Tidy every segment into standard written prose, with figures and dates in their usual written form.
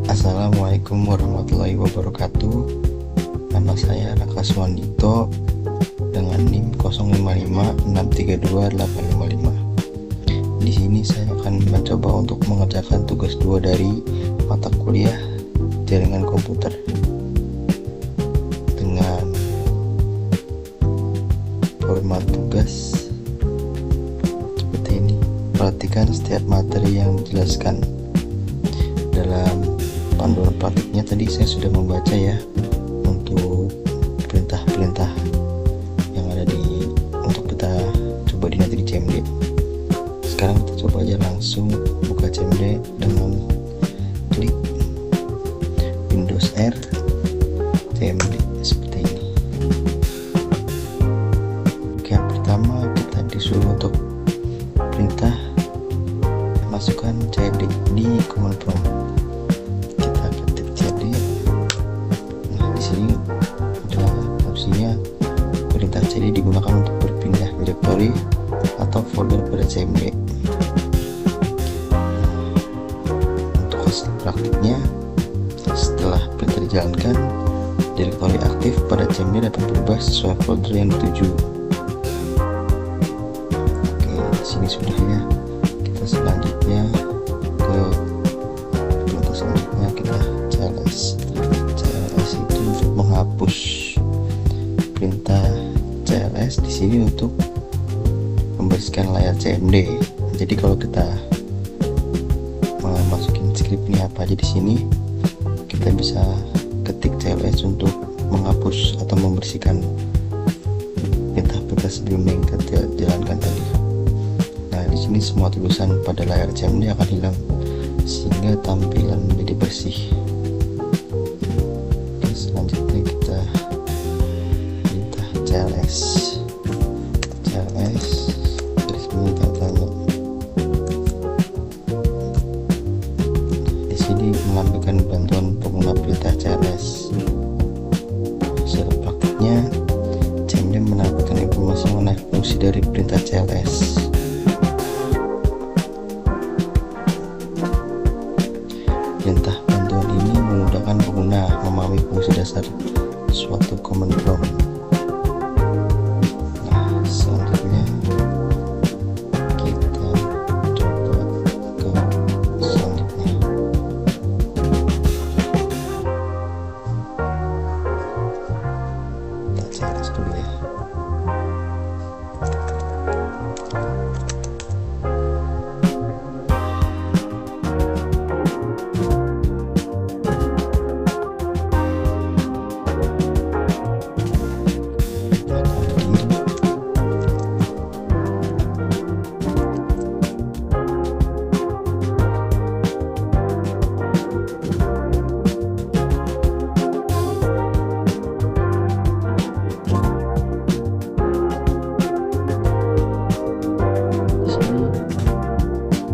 Assalamualaikum warahmatullahi wabarakatuh. Nama saya Raka Suwandito dengan NIM 05563285. Di sini saya akan mencoba untuk mengerjakan tugas 2 dari mata kuliah jaringan komputer dengan format tugas seperti ini. Perhatikan setiap materi yang dijelaskan. Dalam panduan praktiknya tadi saya sudah membaca ya untuk perintah-perintah yang ada untuk kita coba nanti di CMD. Sekarang kita coba aja langsung buka CMD dengan klik Windows R CMD seperti ini. Oke, yang pertama kita disuruh untuk perintah masukkan CMD di command prompt. Kita ketik CMD. Nah, di sini ada opsinya perintah CMD digunakan untuk berpindah direktori atau folder pada CMD. Untuk hasil praktiknya, setelah perintah dijalankan, direktori aktif pada CMD dapat berubah sesuai folder yang dituju. Oke, di sini sudah ya. Kita selanjutnya ke perintah selanjutnya, kita CLS. CLS itu untuk menghapus. Perintah CLS di sini untuk membersihkan layar CMD. Jadi kalau kita masukin script ini apa aja di sini, kita bisa ketik CLS untuk menghapus atau membersihkan perintah-perintah sebelumnya yang kita jalankan tadi. Nah, di sini semua tulisan pada layar CMD akan hilang sehingga tampilan menjadi bersih. Oke, selanjutnya kita perintah CLS. CLS dari sini tanya. Di sini melambangkan bantuan pengguna perintah CLS. Secara praktiknya, CMD menampilkan informasi mengenai fungsi dari perintah CLS. Perintah bantuan ini memudahkan pengguna memahami fungsi dasar suatu command prompt. Nah, selanjutnya kita coba ke selanjutnya. Kita cari dulu ya.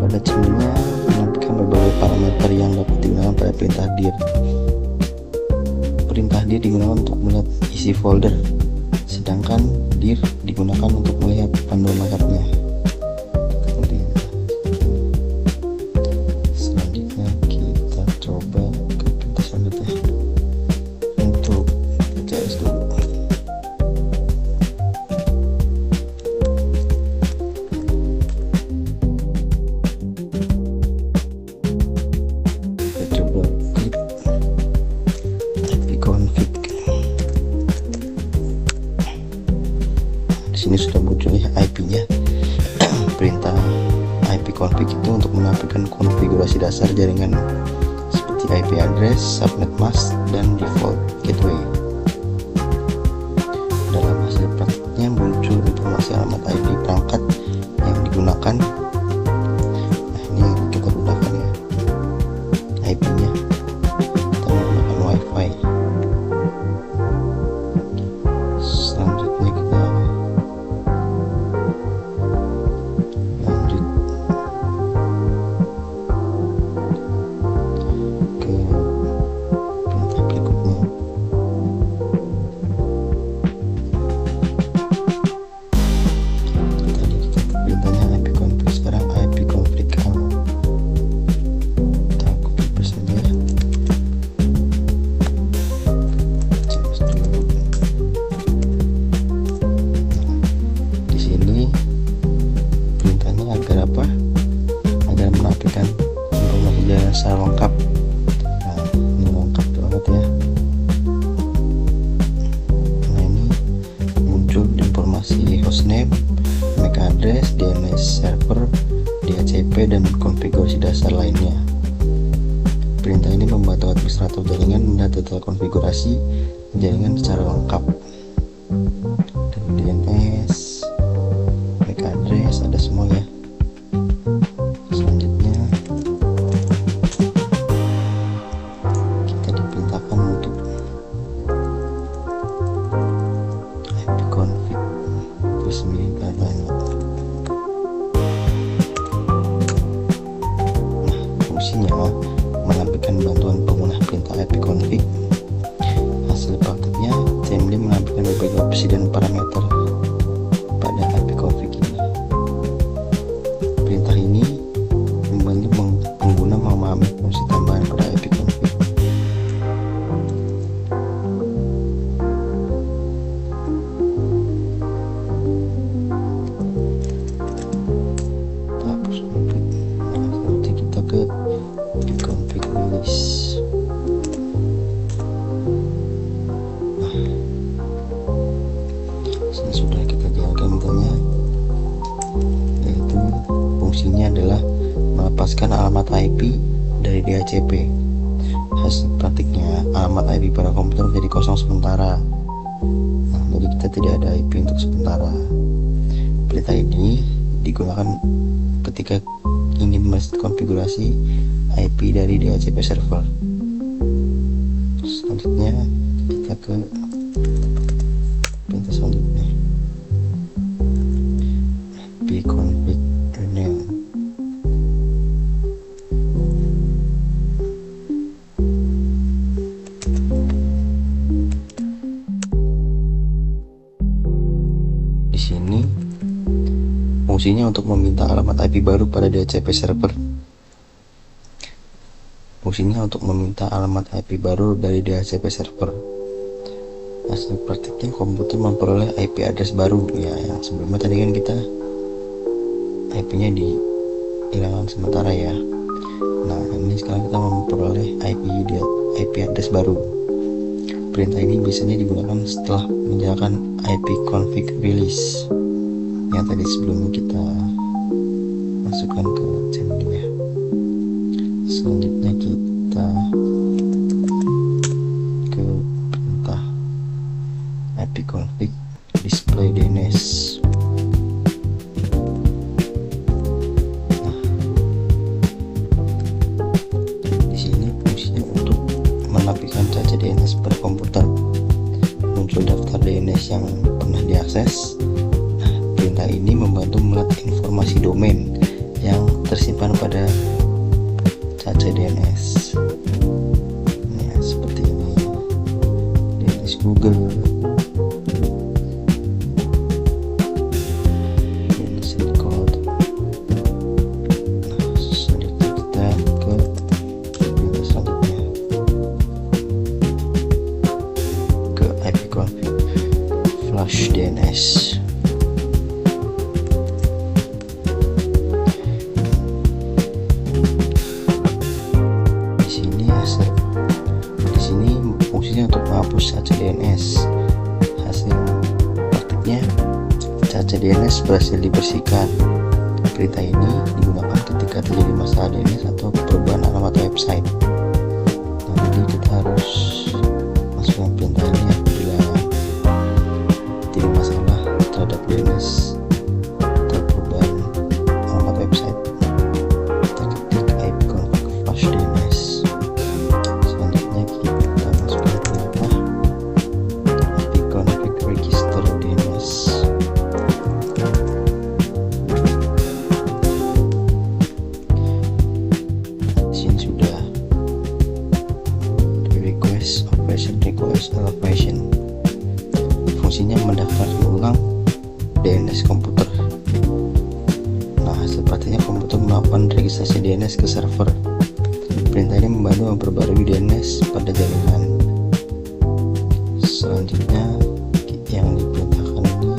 Pada CMD-nya menampilkan berbagai parameter yang dapat digunakan pada perintah dir. Perintah dir digunakan untuk melihat isi folder, sedangkan dir digunakan untuk melihat panduan lengkapnya. Selanjutnya kita coba ke perintah selanjutnya untuk CS dulu. Di sini sudah muncul ya IP-nya. Perintah IP config itu untuk menampilkan konfigurasi dasar jaringan seperti IP address, subnet mask, dan default gateway. Dalam hasil praktiknya muncul informasi alamat IP perangkat yang digunakan. Nah, ini kita gunakan ya IP-nya. Kita menggunakan WiFi. Selanjutnya kita lanjut ke perintah berikutnya. penjelasan secara lengkap. Nah, ini lengkap banget ya. Nah, ini muncul informasi hostname, MAC address, DNS server, DHCP, dan konfigurasi dasar lainnya. Perintah ini membantu administrator jaringan melihat detail konfigurasi jaringan secara lengkap. Dari DNS, MAC address, ada semua ya. Selanjutnya kita diperintahkan untuk ipconfig resmi katanya. Nah, fungsinya menampilkan bantuan pengguna perintah ipconfig. Hasil praktiknya, CMD menampilkan berbagai opsi dan parameter pada ipconfig ini. Perintah ini membantu pengguna memahami fungsi tambahan pada ipconfig. Hapus konfig. Nah, selanjutnya kita ke ipconfig release. Sini sudah kita jalankan mintanya, yaitu fungsinya adalah melepaskan alamat IP dari DHCP. Hasil praktiknya, alamat IP pada komputer menjadi kosong sementara. Nah, jadi kita tidak ada IP untuk sementara. Perintah ini digunakan ketika ingin konfigurasi IP dari DHCP server. Selanjutnya kita ke perintah selanjutnya, ipconfig rename. Di sini fungsinya untuk meminta alamat IP baru pada DHCP server. Fungsinya untuk meminta alamat IP baru dari DHCP server. Hasil praktiknya, komputer memperoleh IP address baru ya, yang sebelumnya tadi kan kita IP-nya dihilangkan sementara ya. Nah, ini sekarang kita memperoleh IP address baru. Perintah ini biasanya digunakan setelah menjalankan ipconfig release yang tadi sebelumnya kita masukkan ke channel ya. Selanjutnya kita ke perintah ipconfig display DNS. Nah, di sini fungsinya untuk menampilkan caca DNS pada komputer. Muncul daftar DNS yang pernah diakses. Nah, perintah ini membantu melihat informasi domain yang tersimpan pada caca DNS. Nah, seperti ini. DNS Google, DNS Cloud. Nah, selanjutnya kita ke berita selanjutnya, ke ipconfig flash DNS. Untuk menghapus caca DNS. Hasil praktiknya, caca DNS berhasil dibersihkan. Perintah ini digunakan ketika terjadi masalah DNS atau perubahan alamat website. Nah, jadi kita harus masukkan perintah ini apabila tidak masalah terhadap DNS atau perubahan alamat website. Kita ketik ipconfig flash DNS. Elevation. Fungsinya mendaftarkan ulang DNS komputer. Nah, sepertinya komputer melakukan registrasi DNS ke server. Perintah ini membantu memperbarui DNS pada jaringan. Selanjutnya yang diperintahkan ini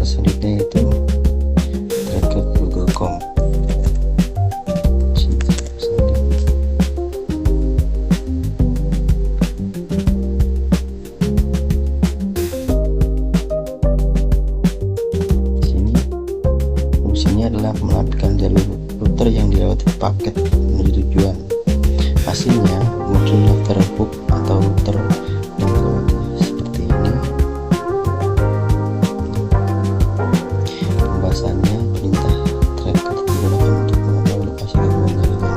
Selanjutnya itu drag ke Google Com. Sini fungsinya adalah melampirkan jalur router yang dilewati paket menuju tujuan. Hasilnya muncul daftar hub atau router yang dilewati seperti ini. Pembahasannya, perintah tracker digunakan untuk mengetahui lokasi gangguan jaringan.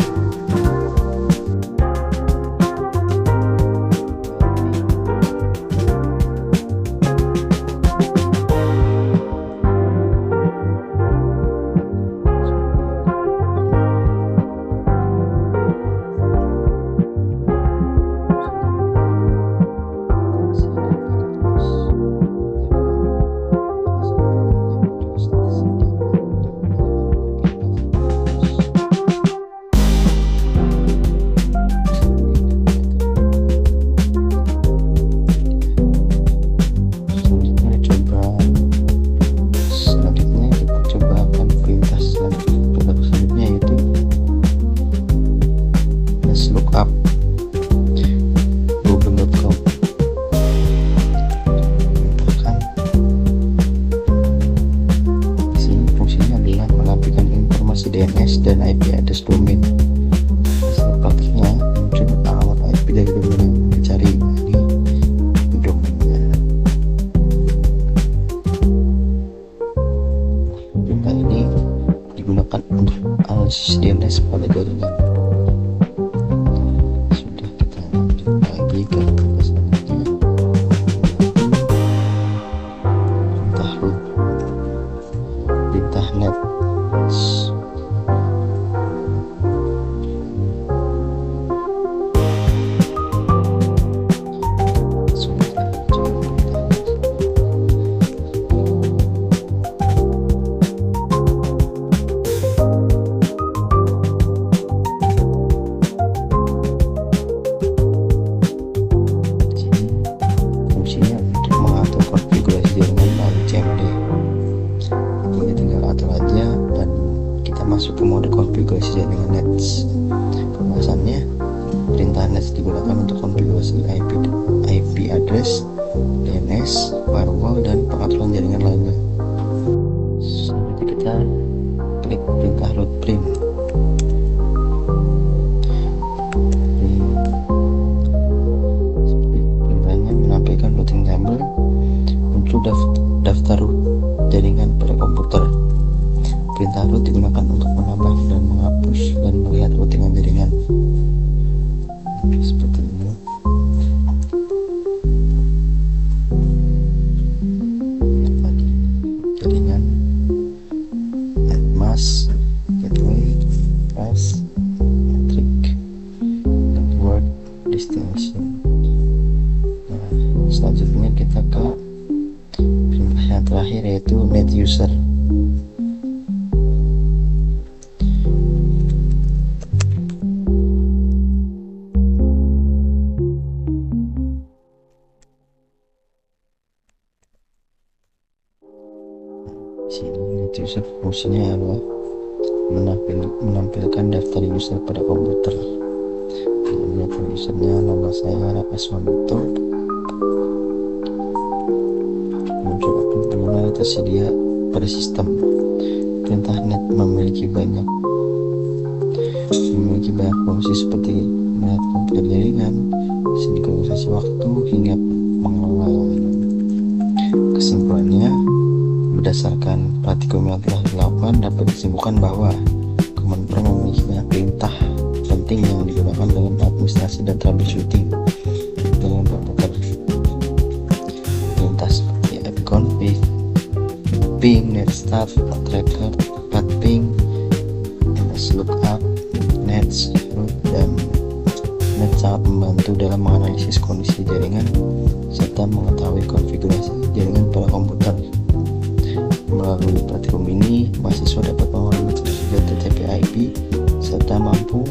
Lookup google.com. Di sini fungsinya adalah melampirkan informasi DNS dan IP address domain. Hasil praktiknya muncul alamat IP dari domain yang dicari, ini domainnya. Perintah ini digunakan untuk analisis DNS pada jaringan. Perintah net. Masuk ke mode konfigurasi jaringan nets. Pembahasannya, perintah nets digunakan untuk konfigurasi IP address, DNS, firewall, dan pengaturan jaringan lainnya. Selanjutnya kita klik perintah load print. Perintahnya menampilkan routing table, muncul daftar jaringan pada komputer. Perintah root digunakan untuk menambah dan menghapus dan melihat routingan jaringan seperti ini. Jaringan, mask, gateway, pass, metric, network, destination. Nah, selanjutnya kita ke perintah yang terakhir, yaitu net user. Sini net user fungsinya adalah menampilkan daftar user pada komputer. Daftar usernya, nama saya Raka Swamito. Muncul akun pengguna tersedia pada sistem. Perintah net memiliki banyak fungsi seperti melihat komputer jaringan, sinkronisasi waktu, hingga mengelola layanan. Kesimpulannya, berdasarkan praktikum yang telah dilakukan, dapat disimpulkan bahwa Command Prompt memiliki banyak perintah penting yang digunakan dalam administrasi dan troubleshooting dengan komputer. Perintah seperti fconfig, ping, netstart, tracker, pathping, lookup, nets, root, dan net sangat membantu dalam menganalisis kondisi jaringan serta mengetahui konfigurasi jaringan pada komputer. Melalui praktikum ini, mahasiswa dapat memahami fungsi TCP/IP serta mampu